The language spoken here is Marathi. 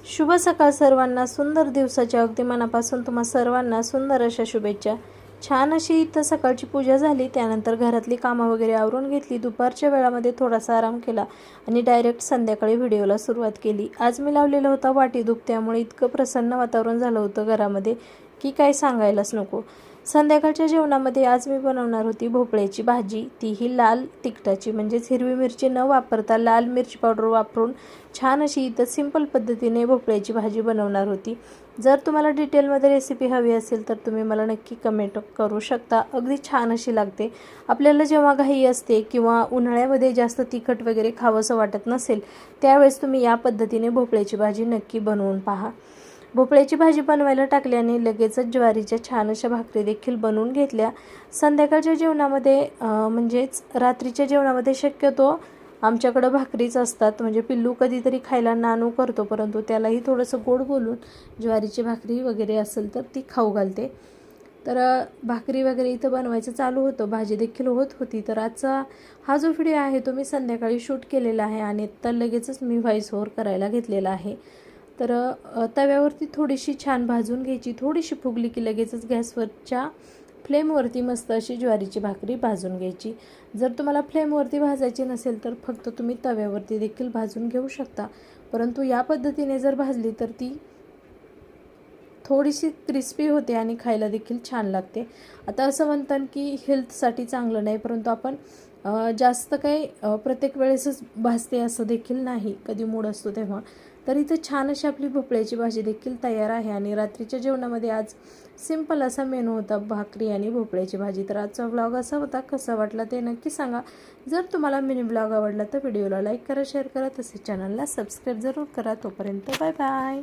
शुभ सकाळ सर्वांना. सुंदर दिवसाच्या अगदी मनापासून तुम्हा सर्वांना सुंदर अशा शुभेच्छा. छान अशी इथं सकाळची पूजा झाली, त्यानंतर घरातली कामं वगैरे आवरून घेतली. दुपारच्या वेळामध्ये थोडासा आराम केला आणि डायरेक्ट संध्याकाळी व्हिडिओला सुरुवात केली. आज मी लावलेला होता वाटीधूप, त्यामुळे इतकं प्रसन्न वातावरण झालं होतं घरामध्ये की काय सांगायलाच नको. संध्याकाळच्या जेवणामध्ये आज मी बनवणार होती भोपळ्याची भाजी, तीही लाल तिखटाची, म्हणजेच हिरवी मिरची न वापरता लाल मिरची पावडर वापरून छान अशी इथं सिंपल पद्धतीने भोपळ्याची भाजी बनवणार होती. जर तुम्हाला डिटेलमध्ये रेसिपी हवी असेल तर तुम्ही मला नक्की कमेंट करू शकता. अगदी छान अशी लागते. आपल्याला जेव्हा घाई असते किंवा उन्हाळ्यामध्ये जास्त तिखट वगैरे खावंसं वाटत नसेल, त्यावेळेस तुम्ही या पद्धतीने भोपळ्याची भाजी नक्की बनवून पहा. भोपळ्याची भाजी बनवायला टाकल्याने लगेचच ज्वारीच्या छान अशा भाकरी देखील बनवून घेतल्या. संध्याकाळच्या जेवणामध्ये म्हणजेच रात्रीच्या जेवणामध्ये शक्यतो आमच्याकडं भाकरीच असतात. म्हणजे पिल्लू कधीतरी खायला नानू करतो, परंतु त्यालाही थोडंसं गोड बोलून ज्वारीची भाकरी वगैरे असेल तर ती खाऊ घालते. तर भाकरी वगैरे इथं बनवायचं चालू होतं, भाजी देखील होत होती. तर आजचा हा जो व्हिडिओ आहे तो मी संध्याकाळी शूट केलेला आहे आणि तर लगेचच मी व्हॉइस ओव्हर करायला घेतलेला आहे. तर तव्यावरती थोडीशी छान भाजून घ्यायची. थोडीशी फुगली की लगेचच गॅसवरच्या फ्लेमवरती मस्त अशी ज्वारीची भाकरी भाजून घ्यायची. जर तुम्हाला फ्लेमवरती भाजायची नसेल तर फक्त तुम्ही तव्यावरती देखील भाजून घेऊ शकता, परंतु या पद्धतीने जर भाजली तर ती थोडीशी क्रिस्पी होते आणि खायला देखील छान लागते. आता असं म्हणतात की हेल्थसाठी चांगलं नाही, परंतु आपण जास्त काही प्रत्येक वेळेसच भाजते असं देखील नाही, कधी मूड असतो तेव्हा. तर इथं छान अशी आपली भोपळ्याची भाजी देखील तयार आहे आणि रात्रीच्या जेवणामध्ये आज सिंपल असा मेनू होता, भाकरी आणि भोपळ्याची भाजी. तर आजचा व्लॉग असा होता. कसा वाटला ते नक्की सांगा. जर तुम्हाला मिनी ब्लॉग आवडला तर व्हिडिओला लाईक करा, शेअर करा, तसेच चॅनलला सबस्क्राईब जरूर करा. तोपर्यंत बाय बाय.